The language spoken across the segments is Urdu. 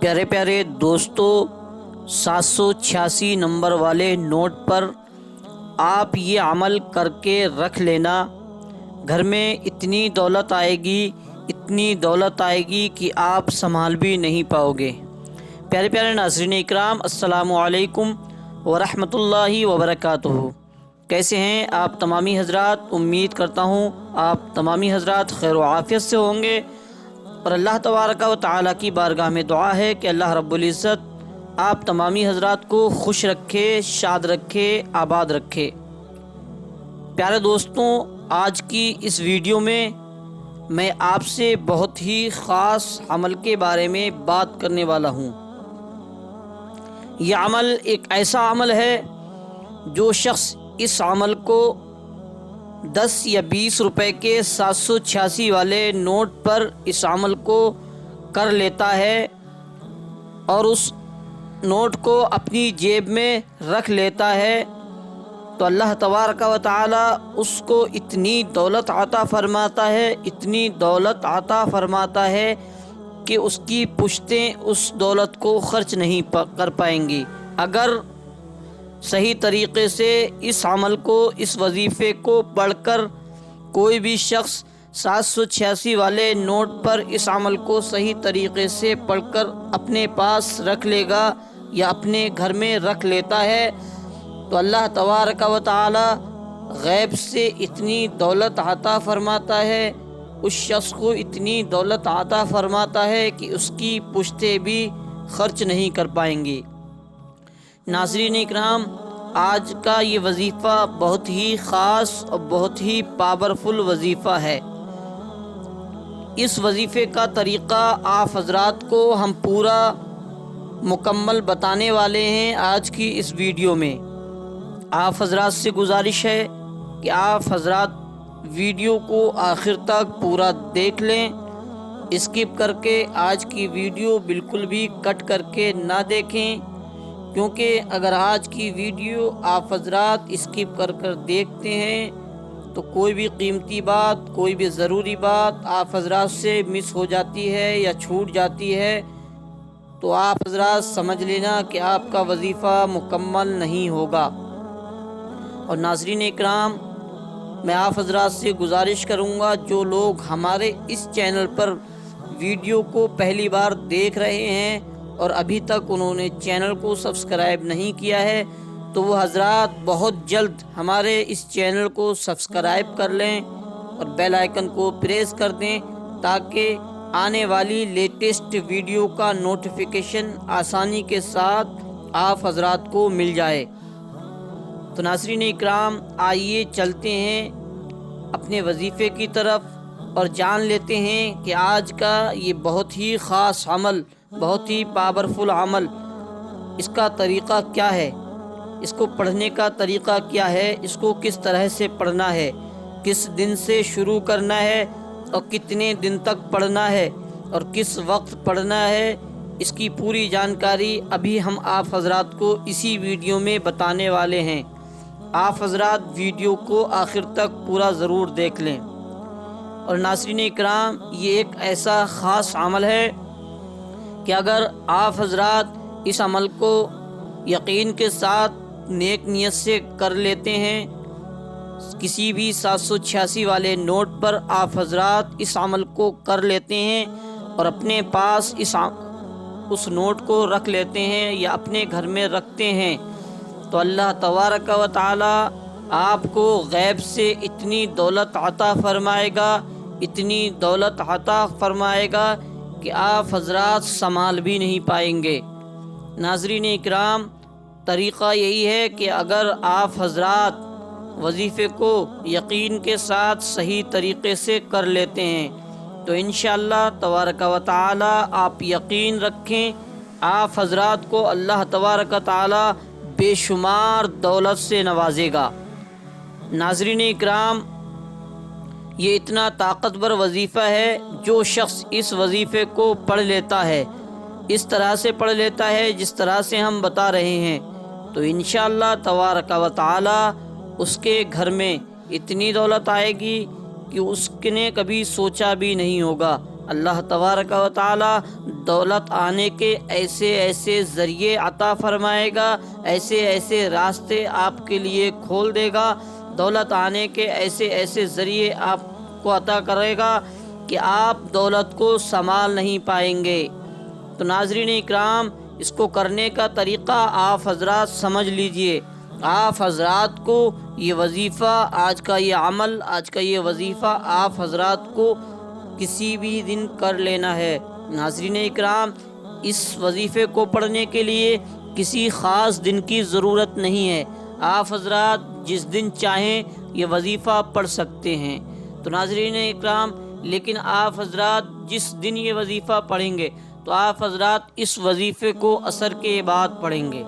پیارے پیارے دوستو، 786 نمبر والے نوٹ پر آپ یہ عمل کر کے رکھ لینا، گھر میں اتنی دولت آئے گی کہ آپ سنبھال بھی نہیں پاؤ گے۔ پیارے پیارے ناظرین اکرام، السلام علیکم ورحمۃ اللہ وبرکاتہ۔ کیسے ہیں آپ تمامی حضرات؟ امید کرتا ہوں آپ تمامی حضرات خیر و عافیت سے ہوں گے، اور اللہ تبارک و تعالیٰ کی بارگاہ میں دعا ہے کہ اللہ رب العزت آپ تمامی حضرات کو خوش رکھے، شاد رکھے، آباد رکھے۔ پیارے دوستوں، آج کی اس ویڈیو میں آپ سے بہت ہی خاص عمل کے بارے میں بات کرنے والا ہوں۔ یہ عمل ایک ایسا عمل ہے جو شخص اس عمل کو 10 یا 20 روپے کے 786 والے نوٹ پر اس عمل کو کر لیتا ہے اور اس نوٹ کو اپنی جیب میں رکھ لیتا ہے، تو اللہ تبارک و تعالی اس کو اتنی دولت عطا فرماتا ہے کہ اس کی پشتیں اس دولت کو خرچ نہیں کر پائیں گی۔ اگر صحیح طریقے سے اس عمل کو، اس وظیفے کو پڑھ کر کوئی بھی شخص 786 والے نوٹ پر اس عمل کو صحیح طریقے سے پڑھ کر اپنے پاس رکھ لے گا یا اپنے گھر میں رکھ لیتا ہے، تو اللہ تبارک و تعالی غیب سے اتنی دولت عطا فرماتا ہے، اس شخص کو اتنی دولت عطا فرماتا ہے کہ اس کی پشتیں بھی خرچ نہیں کر پائیں گی۔ ناظرین اکرام، آج کا یہ وظیفہ بہت ہی خاص اور بہت ہی پاورفل وظیفہ ہے۔ اس وظیفے کا طریقہ آپ حضرات کو ہم پورا مکمل بتانے والے ہیں آج کی اس ویڈیو میں۔ آپ حضرات سے گزارش ہے کہ آپ حضرات ویڈیو کو آخر تک پورا دیکھ لیں، اسکپ کر کے آج کی ویڈیو بالکل بھی کٹ کر کے نہ دیکھیں، کیونکہ اگر آج کی ویڈیو آپ حضرات اسکپ کر کر دیکھتے ہیں تو کوئی بھی قیمتی بات، کوئی بھی ضروری بات آپ حضرات سے مس ہو جاتی ہے یا چھوٹ جاتی ہے، تو آپ حضرات سمجھ لینا کہ آپ کا وظیفہ مکمل نہیں ہوگا۔ اور ناظرین اکرام، میں آپ حضرات سے گزارش کروں گا، جو لوگ ہمارے اس چینل پر ویڈیو کو پہلی بار دیکھ رہے ہیں اور ابھی تک انہوں نے چینل کو سبسکرائب نہیں کیا ہے، تو وہ حضرات بہت جلد ہمارے اس چینل کو سبسکرائب کر لیں اور بیل آئیکن کو پریس کر دیں، تاکہ آنے والی لیٹسٹ ویڈیو کا نوٹیفیکیشن آسانی کے ساتھ آپ حضرات کو مل جائے۔ تو ناظرین اکرام، آئیے چلتے ہیں اپنے وظیفے کی طرف اور جان لیتے ہیں کہ آج کا یہ بہت ہی خاص عمل، بہت ہی پاورفل عمل، اس کا طریقہ کیا ہے، اس کو پڑھنے کا طریقہ کیا ہے، اس کو کس طرح سے پڑھنا ہے، کس دن سے شروع کرنا ہے اور کتنے دن تک پڑھنا ہے اور کس وقت پڑھنا ہے، اس کی پوری جانکاری ابھی ہم آپ حضرات کو اسی ویڈیو میں بتانے والے ہیں۔ آپ حضرات ویڈیو کو آخر تک پورا ضرور دیکھ لیں۔ اور ناظرین اکرام، یہ ایک ایسا خاص عمل ہے کہ اگر آپ حضرات اس عمل کو یقین کے ساتھ نیک نیت سے کر لیتے ہیں، کسی بھی 786 والے نوٹ پر آپ حضرات اس عمل کو کر لیتے ہیں اور اپنے پاس اس نوٹ کو رکھ لیتے ہیں یا اپنے گھر میں رکھتے ہیں، تو اللہ تبارک و تعالی آپ کو غیب سے اتنی دولت عطا فرمائے گا کہ آپ حضرات سنبھال بھی نہیں پائیں گے۔ ناظرین اکرام، طریقہ یہی ہے کہ اگر آپ حضرات وظیفے کو یقین کے ساتھ صحیح طریقے سے کر لیتے ہیں تو انشاءاللہ تبارک و تعالی آپ یقین رکھیں، آپ حضرات کو اللہ تبارک و تعالی بے شمار دولت سے نوازے گا۔ ناظرین اکرام، یہ اتنا طاقتور وظیفہ ہے، جو شخص اس وظیفے کو پڑھ لیتا ہے، اس طرح سے پڑھ لیتا ہے جس طرح سے ہم بتا رہے ہیں، تو انشاءاللہ تبارک و تعالی اس کے گھر میں اتنی دولت آئے گی کہ اس نے کبھی سوچا بھی نہیں ہوگا۔ اللہ تبارک و تعالی دولت آنے کے ایسے ایسے ذریعے عطا فرمائے گا، ایسے ایسے راستے آپ کے لیے کھول دے گا، دولت آنے کے ایسے ایسے ذریعے آپ کو عطا کرے گا کہ آپ دولت کو سنبھال نہیں پائیں گے۔ تو ناظرین اکرام، اس کو کرنے کا طریقہ آپ حضرات سمجھ لیجئے۔ آپ حضرات کو یہ وظیفہ، آج کا یہ عمل، آج کا یہ وظیفہ آپ حضرات کو کسی بھی دن کر لینا ہے۔ ناظرین اکرام، اس وظیفے کو پڑھنے کے لیے کسی خاص دن کی ضرورت نہیں ہے، آپ حضرات جس دن چاہیں یہ وظیفہ پڑھ سکتے ہیں۔ تو ناظرین اکرام، لیکن آپ حضرات جس دن یہ وظیفہ پڑھیں گے تو آپ حضرات اس وظیفے کو عصر کے بعد پڑھیں گے۔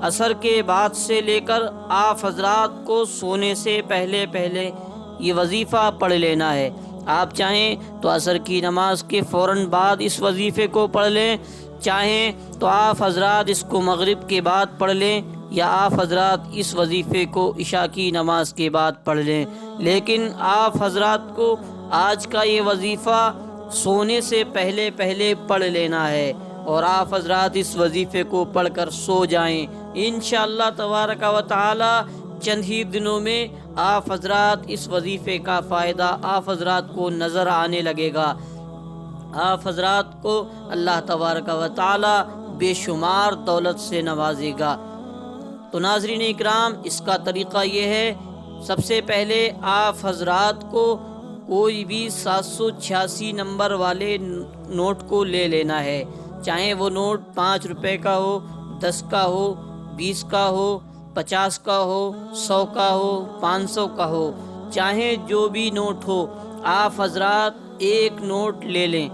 عصر کے بعد سے لے کر آپ حضرات کو سونے سے پہلے پہلے یہ وظیفہ پڑھ لینا ہے۔ آپ چاہیں تو عصر کی نماز کے فوراً بعد اس وظیفے کو پڑھ لیں، چاہیں تو آپ حضرات اس کو مغرب کے بعد پڑھ لیں، یا آپ حضرات اس وظیفے کو عشاء کی نماز کے بعد پڑھ لیں، لیکن آپ حضرات کو آج کا یہ وظیفہ سونے سے پہلے پہلے پڑھ لینا ہے، اور آپ حضرات اس وظیفے کو پڑھ کر سو جائیں۔ انشاءاللہ تبارک و تعالی چند ہی دنوں میں آپ حضرات اس وظیفے کا فائدہ آپ حضرات کو نظر آنے لگے گا۔ آپ حضرات کو اللہ تبارک و تعالی بے شمار دولت سے نوازے گا۔ تو ناظرین اکرام، اس کا طریقہ یہ ہے، سب سے پہلے آپ حضرات کو کوئی بھی 786 نمبر والے نوٹ کو لے لینا ہے، چاہے وہ نوٹ 5 روپے کا ہو، 10 کا ہو، 20 کا ہو، 50 کا ہو، 100 کا ہو، 500 کا ہو، چاہے جو بھی نوٹ ہو، آپ حضرات ایک نوٹ لے لیں،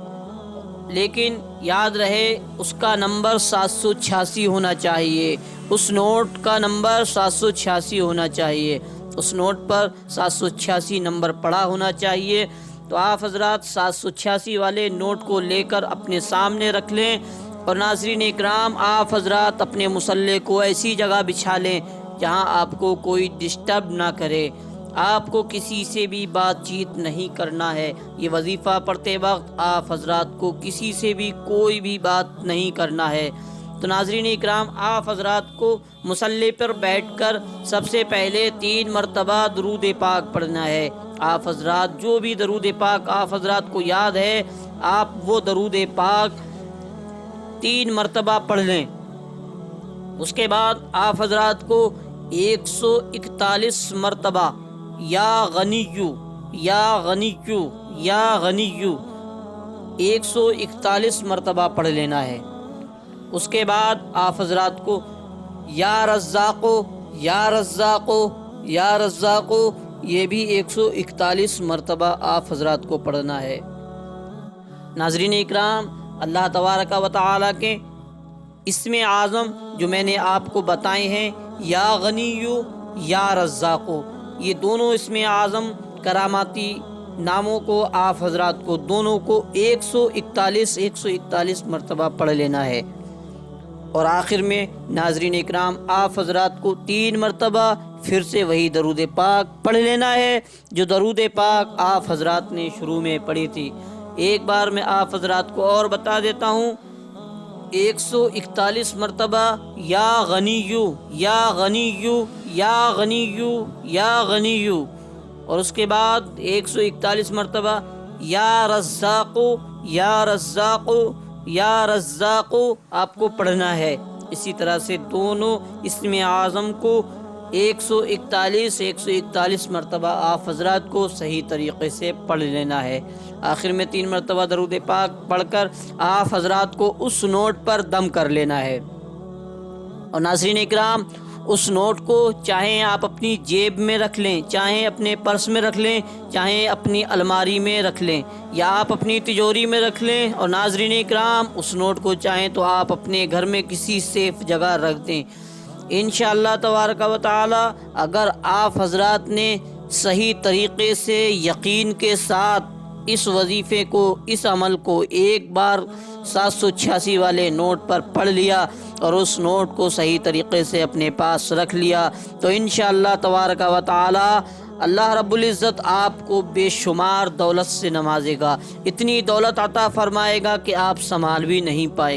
لیکن یاد رہے اس کا نمبر 786 ہونا چاہیے، اس نوٹ کا نمبر 786 ہونا چاہیے، اس نوٹ پر 786 نمبر پڑا ہونا چاہیے۔ تو آپ حضرات 786 والے نوٹ کو لے کر اپنے سامنے رکھ لیں، اور ناظرین اکرام، آپ حضرات اپنے مصلے کو ایسی جگہ بچھا لیں جہاں آپ کو کوئی ڈسٹرب نہ کرے۔ آپ کو کسی سے بھی بات چیت نہیں کرنا ہے، یہ وظیفہ پڑھتے وقت آپ حضرات کو کسی سے بھی کوئی بھی بات نہیں کرنا ہے۔ تو ناظرین اکرام، آپ حضرات کو مصلی پر بیٹھ کر سب سے پہلے 3 مرتبہ درود پاک پڑھنا ہے۔ آپ حضرات جو بھی درود پاک آپ حضرات کو یاد ہے، آپ وہ درود پاک 3 مرتبہ پڑھ لیں۔ اس کے بعد آپ حضرات کو 141 مرتبہ یا غنیو یا غنیو یا غنیو 141 مرتبہ پڑھ لینا ہے۔ اس کے بعد آپ حضرات کو یا رزاقو یا رزاقو یا رزاقو یہ بھی 141 مرتبہ آپ حضرات کو پڑھنا ہے۔ ناظرین اکرام، اللہ تبارک و تعالیٰ کے اسم اعظم جو میں نے آپ کو بتائے ہیں، یا غنیو یا رزاقو، یہ دونوں اسم اعظم کراماتی ناموں کو آپ حضرات کو دونوں کو 141 مرتبہ پڑھ لینا ہے۔ اور آخر میں ناظرین اکرام، آپ حضرات کو 3 مرتبہ پھر سے وہی درود پاک پڑھ لینا ہے جو درود پاک آپ حضرات نے شروع میں پڑھی تھی۔ ایک بار میں آپ حضرات کو اور بتا دیتا ہوں، 141 مرتبہ یا غنیو یا غنیو یا غنیو یا غنیو، اور اس کے بعد 141 مرتبہ یا رزاقو یا رزاقو یا رزاقو آپ کو پڑھنا ہے۔ اسی طرح سے دونوں اسم اعظم کو 141 مرتبہ آپ حضرات کو صحیح طریقے سے پڑھ لینا ہے۔ آخر میں 3 مرتبہ درود پاک پڑھ کر آپ حضرات کو اس نوٹ پر دم کر لینا ہے۔ اور ناظرین اکرام، اس نوٹ کو چاہیں آپ اپنی جیب میں رکھ لیں، چاہیں اپنے پرس میں رکھ لیں، چاہیں اپنی الماری میں رکھ لیں، یا آپ اپنی تجوری میں رکھ لیں۔ اور ناظرین اکرام، اس نوٹ کو چاہیں تو آپ اپنے گھر میں کسی سیف جگہ رکھ دیں۔ انشاءاللہ تبارک و تعالی اگر آپ حضرات نے صحیح طریقے سے یقین کے ساتھ اس وظیفے کو، اس عمل کو ایک بار 786 والے نوٹ پر پڑھ لیا اور اس نوٹ کو صحیح طریقے سے اپنے پاس رکھ لیا، تو انشاءاللہ تبارک و تعالی اللہ رب العزت آپ کو بے شمار دولت سے نوازے گا، اتنی دولت عطا فرمائے گا کہ آپ سنبھال بھی نہیں پائے